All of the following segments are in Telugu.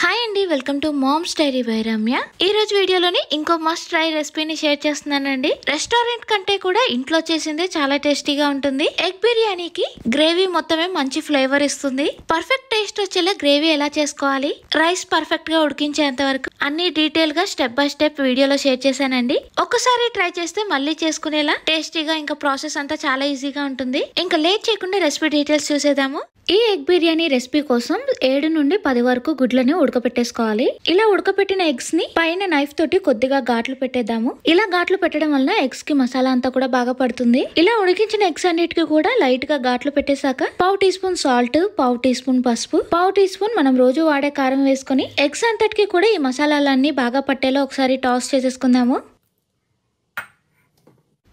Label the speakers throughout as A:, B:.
A: హాయ్ అండి, welcome to mom's diary by Ramya. ఈ రోజు వీడియోలోని ఇంకో మస్ట్ ట్రై రెసిపీని షేర్ చేస్తున్నానండి. రెస్టారెంట్ కంటే కూడా ఇంట్లో చేసిందే చాలా టేస్టీగా ఉంటుంది. ఎగ్ బిర్యానీకి గ్రేవీ మొత్తమే మంచి ఫ్లేవర్ ఇస్తుంది. పర్ఫెక్ట్ టేస్ట్ వచ్చేలా గ్రేవీ ఎలా చేసుకోవాలి, రైస్ పర్ఫెక్ట్ గా ఉడికించేంత వరకు అన్ని డీటెయిల్ గా స్టెప్ బై స్టెప్ వీడియోలో షేర్ చేశానండి. ఒక్కసారి ట్రై చేస్తే మళ్ళీ చేసుకునేలా టేస్టీగా, ఇంకా ప్రాసెస్ అంతా చాలా ఈజీగా ఉంటుంది. ఇంకా లేట్ చేయకుండా రెసిపీ డీటెయిల్స్ చూసేద్దాము. ఈ ఎగ్ బిర్యానీ రెసిపీ కోసం 7 నుండి 10 వరకు గుడ్లని ఉడకపెట్టేసుకోవాలి. ఇలా ఉడకపెట్టిన ఎగ్స్ ని పైన నైఫ్ తోటి కొద్దిగా ఘాట్లు పెట్టేద్దాము. ఇలా ఘాట్లు పెట్టడం వలన ఎగ్స్ కి మసాలా అంతా కూడా బాగా పడుతుంది. ఇలా ఉడికించిన ఎగ్స్ అన్నిటికీ కూడా లైట్ గా ఘాట్లు పెట్టేశాక 1/2 teaspoon salt, 1/2 teaspoon పసుపు, 1/2 టీ స్పూన్ మనం రోజు వాడే కారం వేసుకుని ఎగ్స్ అంతటికి కూడా ఈ మసాలాలన్నీ బాగా పట్టేలా ఒకసారి టాస్ చేసేసుకుందాము.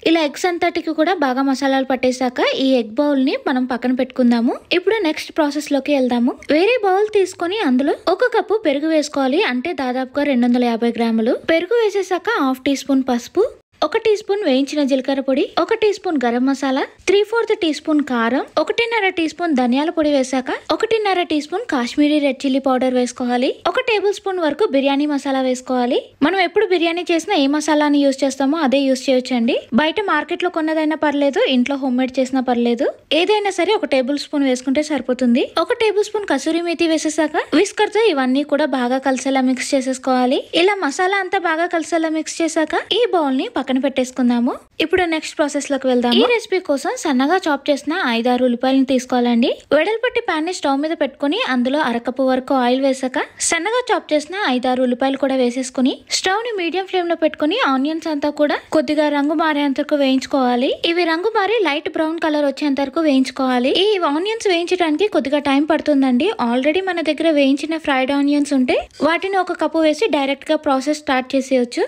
A: ఇలా ఎగ్స్ అంతటికి కూడా బాగా మసాలాలు పట్టేశాక ఈ ఎగ్ బౌల్ ని మనం పక్కన పెట్టుకుందాము. ఇప్పుడు నెక్స్ట్ ప్రాసెస్ లోకి వెళ్దాము. వేరే బౌల్ తీసుకొని అందులో 1 కప్పు పెరుగు వేసుకోవాలి. అంటే దాదాపుగా 250 గ్రాములు పెరుగు వేసేసాక 1/2 టీ స్పూన్ పసుపు, 1 టీ స్పూన్ వేయించిన జీలకర్ర పొడి, 1 teaspoon garam masala, 3/4 teaspoon కారం, 1.5 టీ స్పూన్ ధనియాల పొడి వేసాక 1.5 teaspoon Kashmiri red chilli powder వేసుకోవాలి. 1 టేబుల్ స్పూన్ వరకు బిర్యానీ మసాలా వేసుకోవాలి. మనం ఎప్పుడు బిర్యానీ చేసినా ఏ మసాలాని యూజ్ చేస్తామో అదే యూజ్ చేయొచ్చండి. బయట మార్కెట్ లో కొన్నదైనా పర్లేదు, ఇంట్లో హోమ్ మేడ్ చేసినా పర్లేదు, ఏదైనా సరే 1 టేబుల్ స్పూన్ వేసుకుంటే సరిపోతుంది. 1 టేబుల్ స్పూన్ కసూరి మేతి వేసేసాక విస్కర్ తో ఇవన్నీ కూడా బాగా కలిసేలా మిక్స్ చేసేసుకోవాలి. ఇలా మసాలా అంతా బాగా కలిసేలా మిక్స్ చేశాక ఈ బౌల్ ని పక్కన పెట్టేసుకుందాము. ఇప్పుడు నెక్స్ట్ ప్రాసెస్ లోకి వెళ్దాం. ఈ రెసిపీ కోసం సన్నగా చాప్ చేసిన 5-6 ఉల్లిపాయలను తీసుకోవాలండి. వెడల్పట్టి ప్యాన్ ని స్టవ్ మీద పెట్టుకుని అందులో 1/2 కప్పు వరకు ఆయిల్ వేసాక సన్నగా చాప్ చేసిన 5-6 ఉల్లిపాయలు కూడా వేసేసుకుని స్టవ్ ని మీడియం ఫ్లేమ్ లో పెట్టుకుని ఆనియన్స్ అంతా కూడా కొద్దిగా రంగు మారేంత వరకు వేయించుకోవాలి. ఇవి రంగు మారి లైట్ బ్రౌన్ కలర్ వచ్చేంత వరకు వేయించుకోవాలి. ఈ ఆనియన్స్ వేయించడానికి కొద్దిగా టైం పడుతుందండి. ఆల్రెడీ మన దగ్గర వేయించిన ఫ్రైడ్ ఆనియన్స్ ఉంటే వాటిని 1 కప్పు వేసి డైరెక్ట్ గా ప్రాసెస్ స్టార్ట్ చేసేయచ్చు.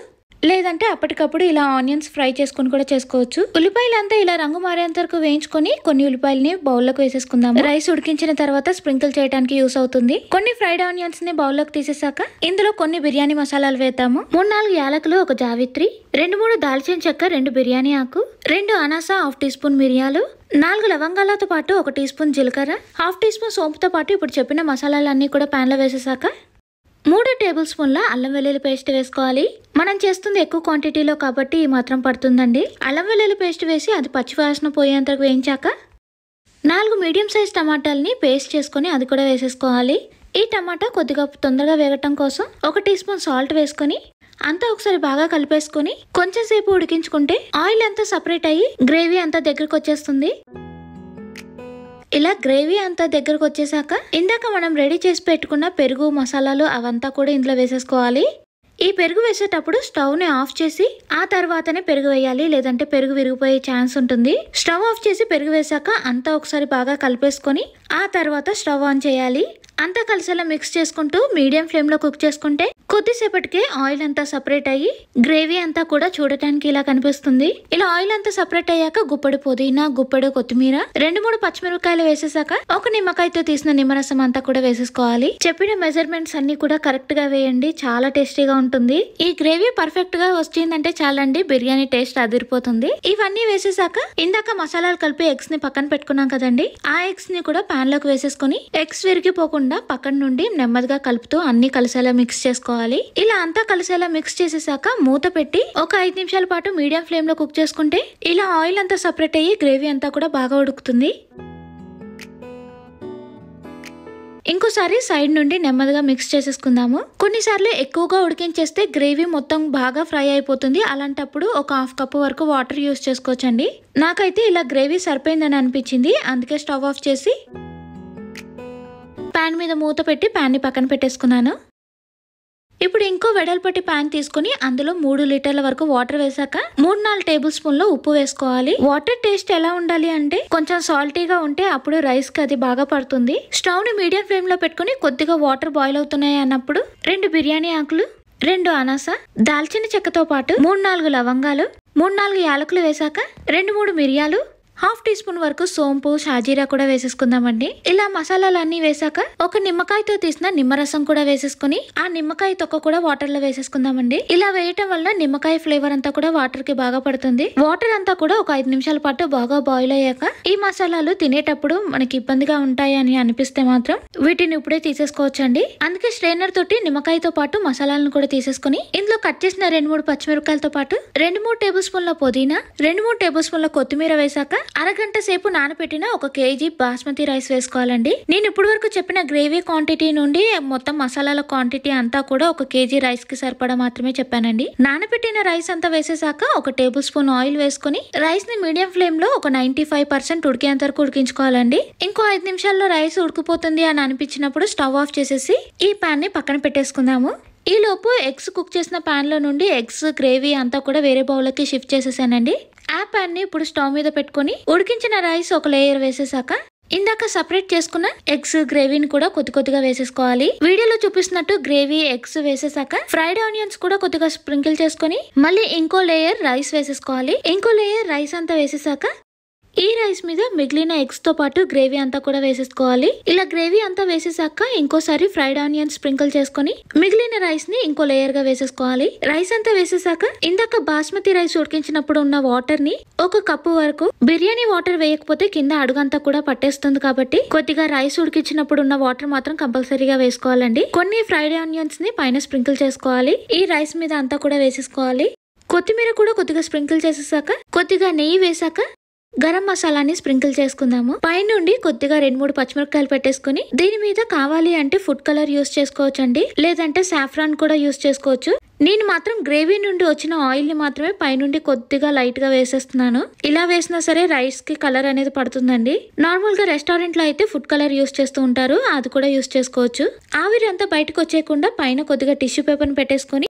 A: లేదంటే అప్పటికప్పుడు ఇలా ఆనియన్స్ ఫ్రై చేసుకుని కూడా చేసుకోవచ్చు. ఉల్లిపాయలంతా ఇలా రంగు మారేంత వరకు వేయించుకొని కొన్ని ఉల్లిపాయలని బౌల్లోకి వేసేసుకుందాము. రైస్ ఉడికించిన తర్వాత స్ప్రింకిల్ చేయడానికి యూస్ అవుతుంది. కొన్ని ఫ్రైడ్ ఆనియన్స్ ని బౌల్లోకి తీసేసాక ఇందులో కొన్ని బిర్యానీ మసాలాలు వేద్దాము. 3-4 యాలకులు, 1 జావిత్రి, 2-3 దాల్చిన చెక్క, 2 బిర్యానీ ఆకు, 2 అనాస, 1/2 టీ స్పూన్ మిరియాలు, 4 లవంగాలతో పాటు 1 టీ స్పూన్ జీలకర్ర, 1/2 టీ స్పూన్ సోంపుతో పాటు ఇప్పుడు చెప్పిన మసాలాలన్నీ కూడా ప్యాన్ లో వేసేసాక 3 టేబుల్ స్పూన్ల అల్లం వెల్లుల్లి పేస్ట్ వేసుకోవాలి. మనం చేస్తుంది ఎక్కువ క్వాంటిటీలో కాబట్టి ఈ మాత్రం పడుతుందండి. అల్లం వెల్లుల్లి పేస్ట్ వేసి అది పచ్చివాసన పోయేంత వేయించాక 4 మీడియం సైజ్ టమాటాలని పేస్ట్ చేసుకుని అది కూడా వేసేసుకోవాలి. ఈ టమాటా కొద్దిగా తొందరగా వేగటం కోసం 1 టీ స్పూన్ సాల్ట్ వేసుకొని అంతా ఒకసారి బాగా కలిపేసుకుని కొంచెం సేపు ఉడికించుకుంటే ఆయిల్ అంతా సపరేట్ అయ్యి గ్రేవీ అంతా దగ్గరకు వచ్చేస్తుంది. ఇలా గ్రేవీ అంతా దగ్గరకు వచ్చేసాక ఇందాక మనం రెడీ చేసి పెట్టుకున్న పెరుగు మసాలాలు అవంతా కూడా ఇందులో వేసేసుకోవాలి. ఈ పెరుగు వేసేటప్పుడు స్టవ్ ని ఆఫ్ చేసి ఆ తర్వాతనే పెరుగు వేయాలి, లేదంటే పెరుగు విరిగిపోయే ఛాన్స్ ఉంటుంది. స్టవ్ ఆఫ్ చేసి పెరుగు వేసాక అంతా ఒకసారి బాగా కలిపేసుకొని ఆ తర్వాత స్టవ్ ఆన్ చేయాలి. అంతా కలిసేలా మిక్స్ చేసుకుంటూ మీడియం ఫ్లేమ్ లో కుక్ చేసుకుంటే కొద్దిసేపటికే ఆయిల్ అంతా సపరేట్ అయ్యి గ్రేవీ అంతా కూడా చూడటానికి ఇలా కనిపిస్తుంది. ఇలా ఆయిల్ అంతా సపరేట్ అయ్యాక గుప్పెడు పుదీనా, గుప్పెడు కొత్తిమీర, 2-3 పచ్చిమిరపకాయలు వేసేసాక 1 నిమ్మకాయతో తీసిన నిమ్మరసం అంతా కూడా వేసేసుకోవాలి. చెప్పిన మెజర్మెంట్స్ అన్ని కూడా కరెక్ట్ గా వేయండి, చాలా టేస్టీగా ఉంటుంది. ఈ గ్రేవీ పర్ఫెక్ట్ గా వచ్చిందంటే చాలండి, బిర్యానీ టేస్ట్ అదిరిపోతుంది. ఇవన్నీ వేసేసాక ఇందాక మసాలాలు కలిపి ఎగ్స్ ని పక్కన పెట్టుకున్నాం కదండి, ఆ ఎగ్స్ ని కూడా ప్యాన్ లోకి వేసేసుకుని ఎగ్స్ విరిగిపోకుండా పక్కన నుండి నెమ్మదిగా కలుపుతూ అన్ని కలిసేలా మిక్స్ చేసుకోవాలి. ఇలా అంతా కలిసేలా మిక్స్ చేసేసాక మూత పెట్టి ఒక 5 నిమిషాల పాటు మీడియం ఫ్లేమ్ లో కుక్ చేసుకుంటే ఇలా ఆయిల్ అంతా సపరేట్ అయ్యి గ్రేవీ అంతా కూడా బాగా ఉడుకుతుంది. ఇంకోసారి సైడ్ నుండి నెమ్మదిగా మిక్స్ చేసేసుకుందాము. కొన్నిసార్లు ఎక్కువగా ఉడికించేస్తే గ్రేవీ మొత్తం బాగా ఫ్రై అయిపోతుంది. అలాంటప్పుడు ఒక 1/2 కప్పు వరకు వాటర్ యూస్ చేసుకోవచ్చండి. నాకైతే ఇలా గ్రేవీ సరిపోయిందని అనిపించింది, అందుకే స్టవ్ ఆఫ్ చేసి ప్యాన్ మీద మూత పెట్టి ప్యాన్ ని పక్కన పెట్టేసుకున్నాను. ఇప్పుడు ఇంకో వెడల్పట్టి ప్యాన్ తీసుకుని అందులో 3 లీటర్ల వరకు వాటర్ వేసాక 3-4 టేబుల్ స్పూన్ల ఉప్పు వేసుకోవాలి. వాటర్ టేస్ట్ ఎలా ఉండాలి అంటే కొంచెం సాల్టీగా ఉంటే అప్పుడు రైస్ కి అది బాగా పడుతుంది. స్టవ్ ని మీడియం ఫ్లేమ్ లో పెట్టుకుని కొద్దిగా వాటర్ బాయిల్ అవుతున్నాయి అన్నప్పుడు 2 బిర్యానీ ఆకులు, 2 అనాస, దాల్చిన చెక్కతో పాటు 3-4 లవంగాలు, 3-4 యాలకులు వేసాక 2-3 మిరియాలు, హాఫ్ టీ స్పూన్ వరకు సోంపు షాజీరా కూడా వేసేసుకుందామండి. ఇలా మసాలాలన్నీ వేసాక ఒక నిమ్మకాయతో తీసిన నిమ్మరసం కూడా వేసేసుకుని ఆ నిమ్మకాయ తొక్క కూడా వాటర్ లో వేసేసుకుందామండి. ఇలా వేయటం వల్ల నిమ్మకాయ ఫ్లేవర్ అంతా కూడా వాటర్ కి బాగా పడుతుంది. వాటర్ అంతా కూడా ఒక 5 నిమిషాల పాటు బాగా బాయిల్ అయ్యాక ఈ మసాలాలు తినేటప్పుడు మనకి ఇబ్బందిగా ఉంటాయి అని అనిపిస్తే మాత్రం వీటిని ఇప్పుడే తీసేసుకోవచ్చండి. అందుకే స్ట్రైనర్ తోటి నిమ్మకాయతో పాటు మసాలాలను కూడా తీసేసుకుని ఇందులో కట్ చేసిన 2-3 పచ్చిమిరపకాయలతో పాటు 2-3 టేబుల్ స్పూన్ల పుదీనా, 2-3 టేబుల్ స్పూన్ల కొత్తిమీర వేసాక అరగంట సేపు నానబెట్టిన 1 కేజీ బాస్మతి రైస్ వేసుకోవాలండి. నేను ఇప్పుడు వరకు చెప్పిన గ్రేవీ క్వాంటిటీ నుండి మొత్తం మసాలాల క్వాంటిటీ అంతా కూడా 1 కేజీ రైస్ కి సరిపడా మాత్రమే చెప్పానండి. నానబెట్టిన రైస్ అంతా వేసేసాక 1 టేబుల్ స్పూన్ ఆయిల్ వేసుకుని రైస్ ని మీడియం ఫ్లేమ్ లో ఒక 95% ఉడికేంత వరకు ఉడికించుకోవాలండి. ఇంకో 5 నిమిషాల్లో రైస్ ఉడికిపోతుంది అని అనిపించినప్పుడు స్టవ్ ఆఫ్ చేసేసి ఈ పాన్ ని పక్కన పెట్టేసుకుందాము. ఈ లోపు ఎగ్స్ కుక్ చేసిన పాన్ లో నుండి ఎగ్స్ గ్రేవీ అంతా కూడా వేరే బౌల్లోకి షిఫ్ట్ చేసేసానండి. ఆ పాన్ ని ఇప్పుడు స్టవ్ మీద పెట్టుకుని ఉడికించిన రైస్ ఒక లేయర్ వేసేసాక ఇందాక సపరేట్ చేసుకున్న ఎగ్స్ గ్రేవీని కూడా కొద్దిగా వేసేసుకోవాలి. వీడియోలో చూపిస్తున్నట్టు గ్రేవీ ఎగ్స్ వేసేసాక ఫ్రైడ్ ఆనియన్స్ కూడా కొద్దిగా స్ప్రింకిల్ చేసుకుని మళ్ళీ ఇంకో లేయర్ రైస్ వేసేసుకోవాలి. ఇంకో లేయర్ రైస్ అంతా వేసేసాక ఈ రైస్ మీద మిగిలిన ఎగ్స్ తో పాటు గ్రేవీ అంతా కూడా వేసేసుకోవాలి. ఇలా గ్రేవీ అంతా వేసేసాక ఇంకోసారి ఫ్రైడ్ ఆనియన్ స్ప్రింకిల్ చేసుకుని మిగిలిన రైస్ ని ఇంకో లేయర్ గా వేసేసుకోవాలి. రైస్ అంతా వేసేసాక ఇందాక బాస్మతి రైస్ ఉడికించినప్పుడు ఉన్న వాటర్ ని 1 కప్పు వరకు, బిర్యానీ వాటర్ వేయకపోతే కింద అడుగంతా కూడా పట్టేస్తుంది కాబట్టి కొద్దిగా రైస్ ఉడికించినప్పుడు ఉన్న వాటర్ మాత్రం కంపల్సరీగా వేసుకోవాలండి. కొన్ని ఫ్రైడ్ ఆనియన్స్ ని పైన స్ప్రింకిల్ చేసుకోవాలి. ఈ రైస్ మీద అంతా కూడా వేసేసుకోవాలి. కొత్తిమీర కూడా కొద్దిగా స్ప్రింకిల్ చేసేసాక కొద్దిగా నెయ్యి వేసాక గరం మసాలాని స్ప్రింకిల్ చేసుకుందాము. పైనుండి కొద్దిగా 2-3 పచ్చిమిరపకాయలు పెట్టేసుకుని దీని మీద కావాలి అంటే ఫుడ్ కలర్ యూస్ చేసుకోవచ్చు అండి, లేదంటే సాఫ్రాన్ కూడా యూస్ చేసుకోవచ్చు. నేను మాత్రం గ్రేవీ నుండి వచ్చిన ఆయిల్ ని మాత్రమే పైనుండి కొద్దిగా లైట్ గా వేసేస్తున్నాను. ఇలా వేసినా సరే రైస్ కి కలర్ అనేది పడుతుందండి. నార్మల్ గా రెస్టారెంట్ లో అయితే ఫుడ్ కలర్ యూస్ చేస్తూ ఉంటారు, అది కూడా యూస్ చేసుకోవచ్చు. ఆవిరి అంతా బయటకు వచ్చేయకుండా పైన కొద్దిగా టిష్యూ పేపర్ ని పెట్టేసుకుని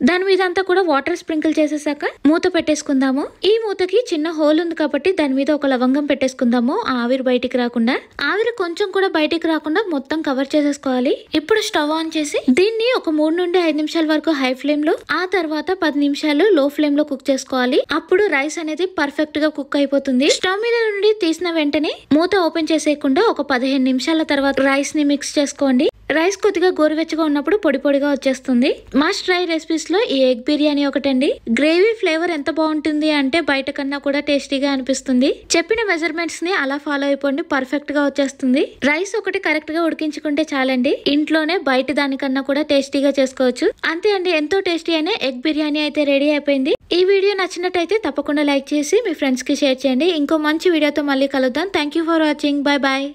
A: దాని మీద అంతా కూడా వాటర్ స్ప్రింకిల్ చేసేసాక మూత పెట్టేసుకుందాము. ఈ మూతకి చిన్న హోల్ ఉంది కాబట్టి దాని మీద ఒక లవంగం పెట్టేసుకుందాము, ఆవిరి బయటికి రాకుండా. ఆవిరి కొంచెం కూడా బయటికి రాకుండా మొత్తం కవర్ చేసేసుకోవాలి. ఇప్పుడు స్టవ్ ఆన్ చేసి దీన్ని ఒక 3 నుండి 5 నిమిషాల వరకు హై ఫ్లేమ్ లో, ఆ తర్వాత 10 నిమిషాలు లో ఫ్లేమ్ లో కుక్ చేసుకోవాలి. అప్పుడు రైస్ అనేది పర్ఫెక్ట్ గా కుక్ అయిపోతుంది. స్టవ్ మీద నుండి తీసిన వెంటనే మూత ఓపెన్ చేసేయకుండా ఒక 15 నిమిషాల తర్వాత రైస్ ని మిక్స్ చేసుకోండి. రైస్ కొద్దిగా గోరువెచ్చగా ఉన్నప్పుడు పొడి పొడిగా వచ్చేస్తుంది. మస్ట్ ట్రై రెసిపీస్ లో ఈ ఎగ్ బిర్యానీ ఒకటండి. గ్రేవీ ఫ్లేవర్ ఎంత బాగుంటుంది అంటే బయట కన్నా కూడా టేస్టీగా అనిపిస్తుంది. చెప్పిన మెజర్మెంట్స్ ని అలా ఫాలో అయిపోండి, పర్ఫెక్ట్ గా వచ్చేస్తుంది. రైస్ ఒకటి కరెక్ట్ గా ఉడికించుకుంటే చాలండి, ఇంట్లోనే బయట దానికన్నా కూడా టేస్టీగా చేసుకోవచ్చు. అంతే అండి, ఎంతో టేస్టీ అయిన ఎగ్ బిర్యానీ అయితే రెడీ అయిపోయింది. ఈ వీడియో నచ్చినట్టయితే తప్పకుండా లైక్ చేసి మీ ఫ్రెండ్స్ కి షేర్ చేయండి. ఇంకో మంచి వీడియోతో మళ్ళీ కలుద్దాం. Thank you for watching. Bye bye.